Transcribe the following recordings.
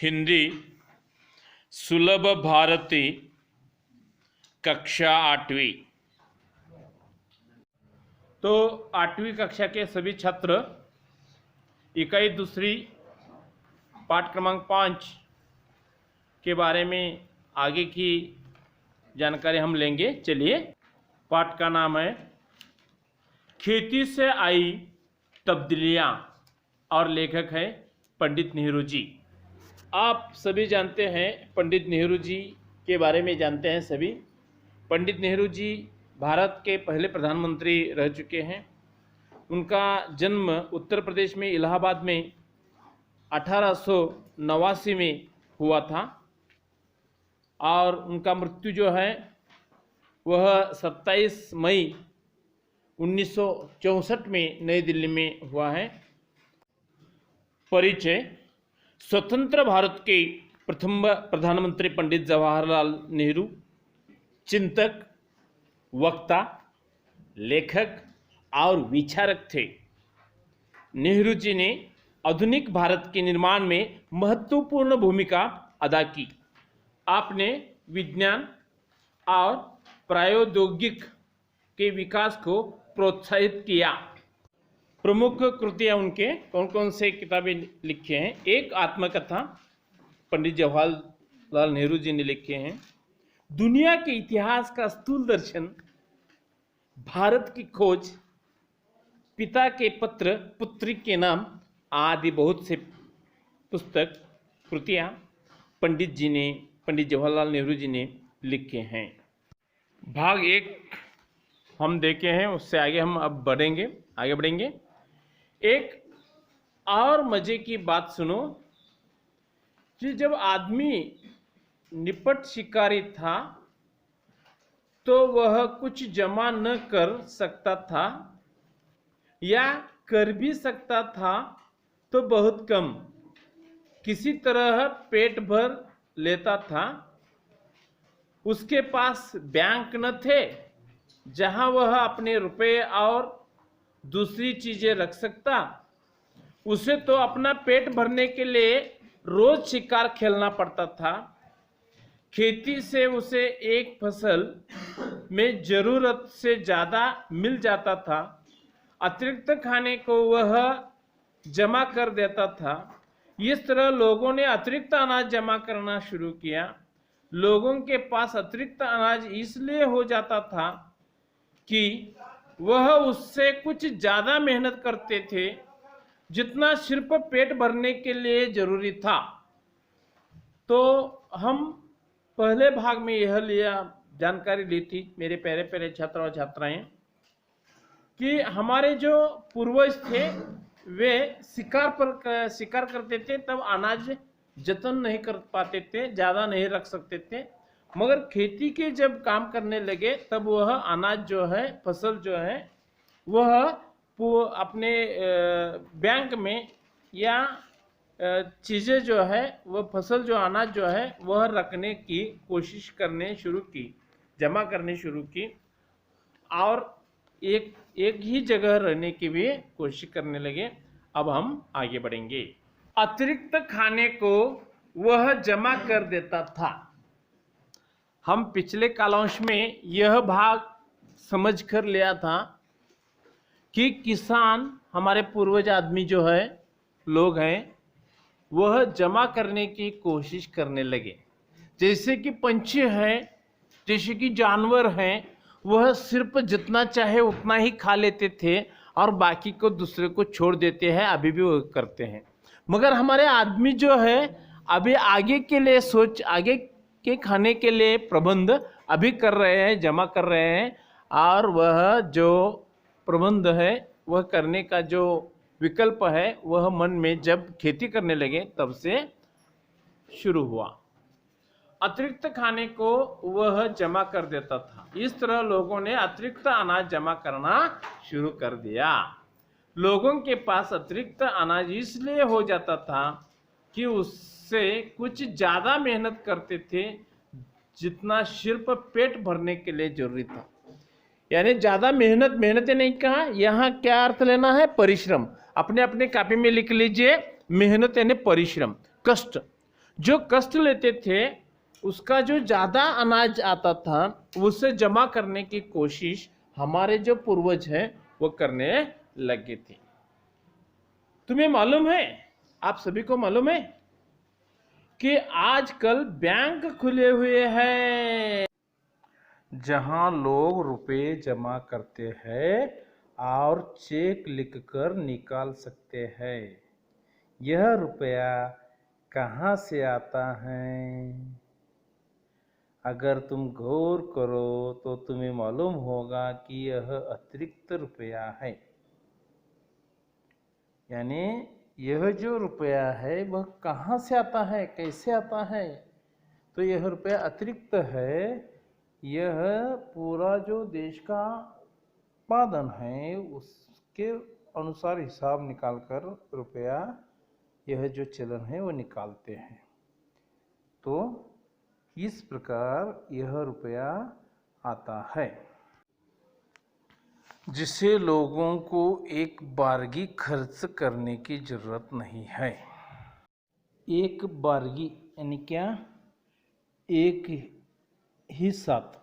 हिंदी सुलभ भारती कक्षा 8वीं। तो 8वीं कक्षा के सभी छात्र इकाई दूसरी पाठ क्रमांक 5 के बारे में आगे की जानकारी हम लेंगे। चलिए, पाठ का नाम है खेती से आई तब्दीलियाँ और लेखक है पंडित नेहरू जी। आप सभी जानते हैं पंडित नेहरू जी के बारे में जानते हैं सभी। पंडित नेहरू जी भारत के पहले प्रधानमंत्री रह चुके हैं। उनका जन्म उत्तर प्रदेश में इलाहाबाद में 1889 में हुआ था और उनका मृत्यु जो है वह 27 मई 1964 में नई दिल्ली में हुआ है। परिचय: स्वतंत्र भारत के प्रथम प्रधानमंत्री पंडित जवाहरलाल नेहरू चिंतक, वक्ता, लेखक और विचारक थे। नेहरू जी ने आधुनिक भारत के निर्माण में महत्वपूर्ण भूमिका अदा की। आपने विज्ञान और प्रौद्योगिकी के विकास को प्रोत्साहित किया। प्रमुख कृतियाँ उनके कौन कौन से किताबें लिखे हैं? एक आत्मकथा पंडित जवाहरलाल नेहरू जी ने लिखे हैं। दुनिया के इतिहास का स्थूल दर्शन, भारत की खोज, पिता के पत्र पुत्री के नाम आदि बहुत से पुस्तक कृतियाँ पंडित जवाहरलाल नेहरू जी ने लिखे हैं। भाग 1 हम देखे हैं, उससे आगे हम अब आगे बढ़ेंगे। एक और मजे की बात सुनो कि जब आदमी निपट शिकारी था तो वह कुछ जमा न कर सकता था या कर भी सकता था तो बहुत कम, किसी तरह पेट भर लेता था। उसके पास बैंक न थे जहां वह अपने रुपए और दूसरी चीजें रख सकता। उसे तो अपना पेट भरने के लिए रोज शिकार खेलना पड़ता था। खेती से उसे एक फसल में जरूरत से ज्यादा मिल जाता था। अतिरिक्त खाने को वह जमा कर देता था। इस तरह लोगों ने अतिरिक्त अनाज जमा करना शुरू किया। लोगों के पास अतिरिक्त अनाज इसलिए हो जाता था कि वह उससे कुछ ज्यादा मेहनत करते थे जितना सिर्फ पेट भरने के लिए जरूरी था। तो हम पहले भाग में यह जानकारी ली थी मेरे प्यारे छात्र और छात्राएं कि हमारे जो पूर्वज थे वे शिकार करते थे, तब अनाज जतन नहीं कर पाते थे, ज्यादा नहीं रख सकते थे। मगर खेती के जब काम करने लगे तब वह अनाज जो है, फसल जो है, वह अपने बैंक में या चीज़ें जो है, वह फसल जो अनाज जो है वह रखने की कोशिश करने शुरू की, जमा करने शुरू की और एक ही जगह रहने की भी कोशिश करने लगे। अब हम आगे बढ़ेंगे। अतिरिक्त खाने को वह जमा कर देता था। हम पिछले कालांश में यह भाग समझ कर लिया था कि किसान, हमारे पूर्वज आदमी जो है, लोग हैं, वह जमा करने की कोशिश करने लगे। जैसे कि पंछी हैं, जैसे कि जानवर हैं, वह सिर्फ जितना चाहे उतना ही खा लेते थे और बाकी को दूसरे को छोड़ देते हैं। अभी भी वो करते हैं। मगर हमारे आदमी जो है अभी आगे के लिए आगे के खाने के लिए प्रबंध अभी कर रहे हैं, जमा कर रहे हैं। और वह जो प्रबंध है, वह करने का जो विकल्प है, वह मन में जब खेती करने लगे तब से शुरू हुआ। अतिरिक्त खाने को वह जमा कर देता था। इस तरह लोगों ने अतिरिक्त अनाज जमा करना शुरू कर दिया। लोगों के पास अतिरिक्त अनाज इसलिए हो जाता था कि उससे कुछ ज्यादा मेहनत करते थे जितना सिर्फ पेट भरने के लिए जरूरी था। यानी ज्यादा मेहनत नहीं कहा, यहाँ क्या अर्थ लेना है? परिश्रम। अपने अपने कॉपी में लिख लीजिए, मेहनत यानी परिश्रम, कष्ट। जो कष्ट लेते थे उसका जो ज़्यादा अनाज आता था उसे जमा करने की कोशिश हमारे जो पूर्वज हैं वो करने लगे थे। तुम्हें मालूम है, आप सभी को मालूम है कि आजकल बैंक खुले हुए हैं जहां लोग रुपए जमा करते हैं और चेक लिखकर निकाल सकते हैं। यह रुपया कहाँ से आता है? अगर तुम गौर करो तो तुम्हें मालूम होगा कि यह अतिरिक्त रुपया है। यानी यह जो रुपया है वह कहाँ से आता है, कैसे आता है? तो यह रुपया अतिरिक्त है। यह पूरा जो देश का उत्पादन है उसके अनुसार हिसाब निकालकर रुपया, यह जो चलन है वो निकालते हैं। तो इस प्रकार यह रुपया आता है जिसे लोगों को एक बारगी खर्च करने की जरूरत नहीं है। एक बारगी यानी क्या? एक ही साथ,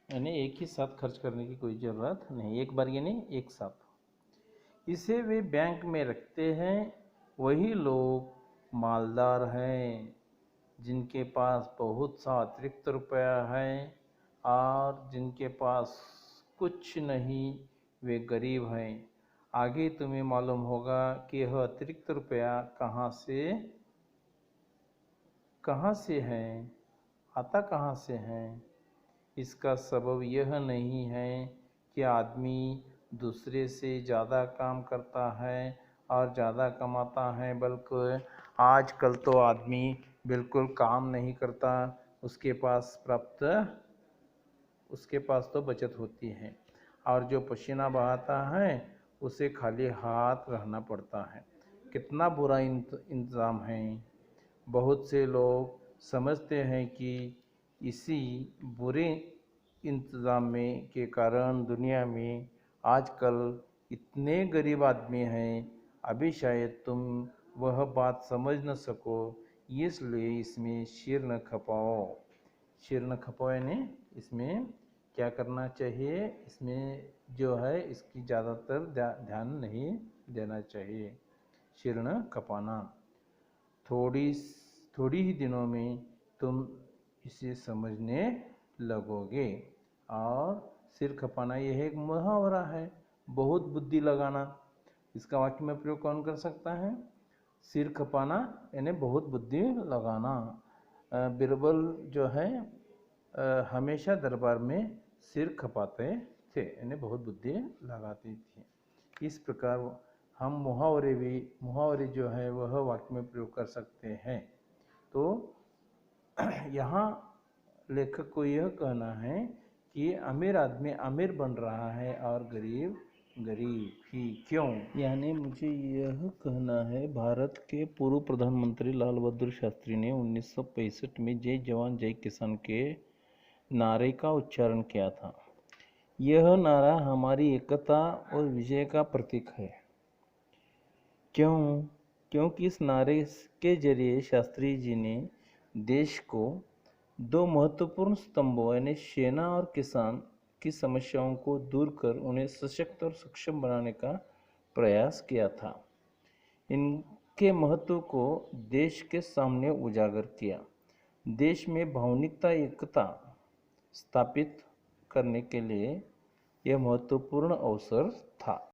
यानी एक ही साथ खर्च करने की कोई ज़रूरत नहीं। एक बार यानी एक साथ। इसे वे बैंक में रखते हैं। वही लोग मालदार हैं जिनके पास बहुत सा अतिरिक्त रुपया है, और जिनके पास कुछ नहीं वे गरीब हैं। आगे तुम्हें मालूम होगा कि यह अतिरिक्त रुपया कहाँ से है, आता कहाँ से है। इसका सबब यह नहीं है कि आदमी दूसरे से ज़्यादा काम करता है और ज़्यादा कमाता है, बल्कि आजकल तो आदमी बिल्कुल काम नहीं करता, उसके पास तो बचत होती है, और जो पसीना बहाता है उसे खाली हाथ रहना पड़ता है। कितना बुरा इंतज़ाम है। बहुत से लोग समझते हैं कि इसी बुरे इंतज़ाम में के कारण दुनिया में आजकल इतने गरीब आदमी हैं। अभी शायद तुम वह बात समझ न सको, इसलिए इसमें सिर न खपाओ। सिर न खपाओ यानी इसमें क्या करना चाहिए? इसमें जो है इसकी ज़्यादातर ध्यान नहीं देना चाहिए। सिर न खपाना। थोड़ी ही दिनों में तुम इसे समझने लगोगे। और सिर खपाना यह एक मुहावरा है, बहुत बुद्धि लगाना। इसका वाक्य में प्रयोग कौन कर सकता है? सिर खपाना यानी बहुत बुद्धि लगाना। बीरबल जो है हमेशा दरबार में सिर खपाते थे, यानी बहुत बुद्धि लगाती थी। इस प्रकार हम मुहावरे जो है वह वाक्य में प्रयोग कर सकते हैं। तो यहाँ लेखक को यह कहना है कि अमीर आदमी अमीर बन रहा है और गरीब गरीब ही क्यों? यानी मुझे यह कहना है, भारत के पूर्व प्रधानमंत्री लाल बहादुर शास्त्री ने 1965 में जय जवान जय किसान के नारे का उच्चारण किया था। यह नारा हमारी एकता और विजय का प्रतीक है। क्यों? क्योंकि इस नारे के जरिए शास्त्री जी ने देश को दो महत्वपूर्ण स्तंभों यानी सेना और किसान की समस्याओं को दूर कर उन्हें सशक्त और सक्षम बनाने का प्रयास किया था। इनके महत्व को देश के सामने उजागर किया। देश में भावनिकता एकता स्थापित करने के लिए यह महत्वपूर्ण अवसर था।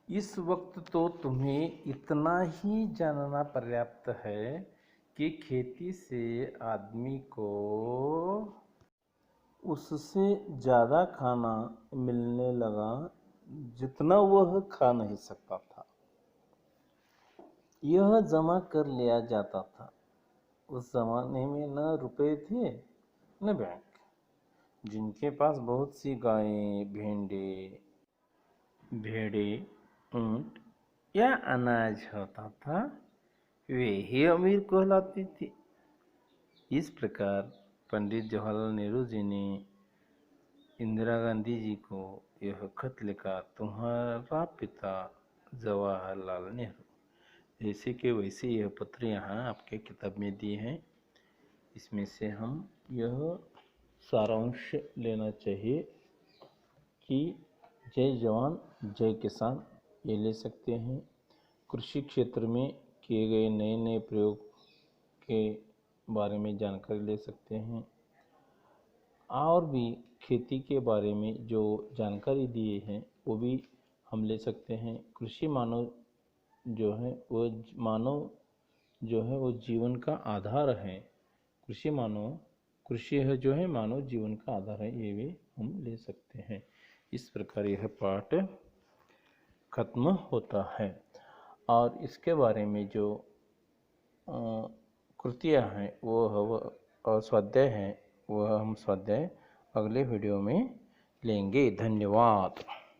इस वक्त तो तुम्हें इतना ही जानना पर्याप्त है कि खेती से आदमी को उससे ज़्यादा खाना मिलने लगा जितना वह खा नहीं सकता था। यह जमा कर लिया जाता था। उस जमाने में न रुपए थे न बैंक। जिनके पास बहुत सी गायें, भेड़ें, ऊंट या अनाज होता था वे ही अमीर कहलाते थे। इस प्रकार पंडित जवाहरलाल नेहरू जी ने इंदिरा गांधी जी को यह खत लिखा, तुम्हारा पिता जवाहरलाल नेहरू जैसे कि वैसे यह पत्र यहाँ आपके किताब में दिए हैं। इसमें से हम यह सारांश लेना चाहिए कि जय जवान जय किसान ये ले सकते हैं। कृषि क्षेत्र में किए गए नए नए प्रयोग के बारे में जानकारी ले सकते हैं। और भी खेती के बारे में जो जानकारी दिए हैं वो भी हम ले सकते हैं। कृषि मानव जो है वो जीवन का आधार है। कृषि है जो है मानव जीवन का आधार है, ये भी हम ले सकते हैं। इस प्रकार यह पाठ खत्म होता है। और इसके बारे में जो कृतियाँ हैं और स्वाध्याय हैं वह हम स्वाध्याय अगले वीडियो में लेंगे। धन्यवाद।